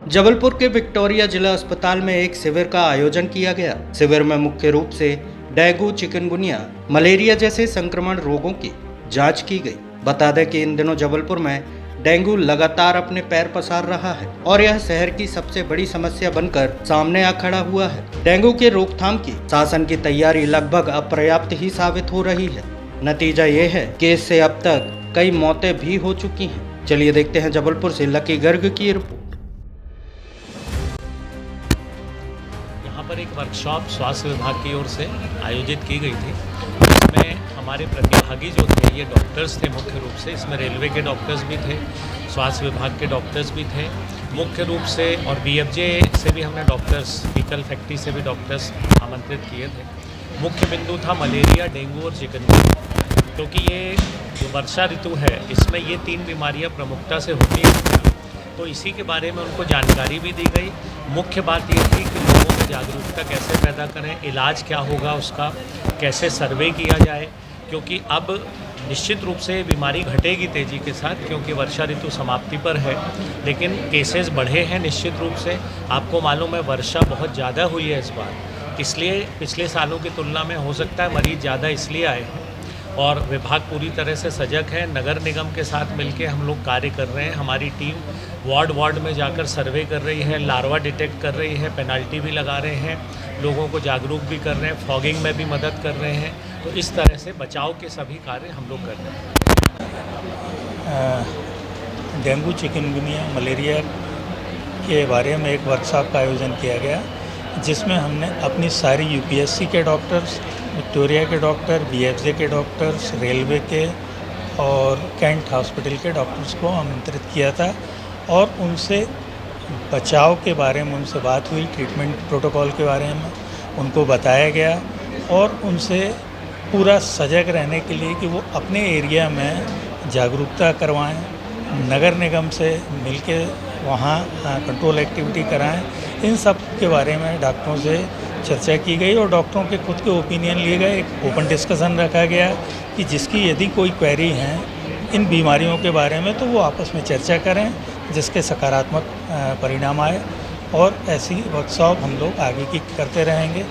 जबलपुर के विक्टोरिया जिला अस्पताल में एक शिविर का आयोजन किया गया। शिविर में मुख्य रूप से डेंगू, चिकनगुनिया, मलेरिया जैसे संक्रमण रोगों की जांच की गई। बता दें कि इन दिनों जबलपुर में डेंगू लगातार अपने पैर पसार रहा है और यह शहर की सबसे बड़ी समस्या बनकर सामने आ खड़ा हुआ है। डेंगू के रोकथाम की शासन की तैयारी लगभग अपर्याप्त ही साबित हो रही है। नतीजा ये है कि इससे अब तक कई मौतें भी हो चुकी हैं। चलिए देखते हैं जबलपुर से लकी गर्ग की रिपोर्ट। यहाँ पर एक वर्कशॉप स्वास्थ्य विभाग की ओर से आयोजित की गई थी। इसमें हमारे प्रतिभागी जो थे ये डॉक्टर्स थे मुख्य रूप से। इसमें रेलवे के डॉक्टर्स भी थे, स्वास्थ्य विभाग के डॉक्टर्स भी थे मुख्य रूप से, और बीएफजे से भी हमने डॉक्टर्स, फीकल फैक्ट्री से भी डॉक्टर्स आमंत्रित किए थे। मुख्य बिंदु था मलेरिया, डेंगू और चिकनगुनिया, क्योंकि ये जो वर्षा ऋतु है इसमें ये 3 बीमारियाँ प्रमुखता से होती हैं, तो इसी के बारे में उनको जानकारी भी दी गई। मुख्य बात ये थी कि लोगों में जागरूकता कैसे पैदा करें, इलाज क्या होगा उसका, कैसे सर्वे किया जाए, क्योंकि अब निश्चित रूप से बीमारी घटेगी तेज़ी के साथ, क्योंकि वर्षा ऋतु समाप्ति पर है, लेकिन केसेस बढ़े हैं निश्चित रूप से। आपको मालूम है वर्षा बहुत ज़्यादा हुई है इस बार, इसलिए पिछले सालों की तुलना में हो सकता है मरीज़ ज़्यादा इसलिए आए हैं, और विभाग पूरी तरह से सजग है। नगर निगम के साथ मिलकर हम लोग कार्य कर रहे हैं। हमारी टीम वार्ड में जाकर सर्वे कर रही है, लार्वा डिटेक्ट कर रही है, पेनल्टी भी लगा रहे हैं, लोगों को जागरूक भी कर रहे हैं, फॉगिंग में भी मदद कर रहे हैं। तो इस तरह से बचाव के सभी कार्य हम लोग कर रहे हैं। डेंगू, चिकनगुनिया, मलेरिया के बारे में एक वर्कशॉप का आयोजन किया गया, जिसमें हमने अपनी सारी यूपीएससी के डॉक्टर्स, विक्टोरिया के डॉक्टर, बीएफजे के डॉक्टर्स, रेलवे के और कैंट हॉस्पिटल के डॉक्टर्स को आमंत्रित किया था, और उनसे बचाव के बारे में उनसे बात हुई, ट्रीटमेंट प्रोटोकॉल के बारे में उनको बताया गया, और उनसे पूरा सजग रहने के लिए कि वो अपने एरिया में जागरूकता करवाएं, नगर निगम से मिलके वहाँ कंट्रोल एक्टिविटी कराएं। इन सब के बारे में डॉक्टरों से चर्चा की गई और डॉक्टरों के खुद के ओपिनियन लिए गए। एक ओपन डिस्कशन रखा गया कि जिसकी यदि कोई क्वेरी हैं इन बीमारियों के बारे में तो वो आपस में चर्चा करें, जिसके सकारात्मक परिणाम आए, और ऐसी वर्कशॉप हम लोग आगे की करते रहेंगे।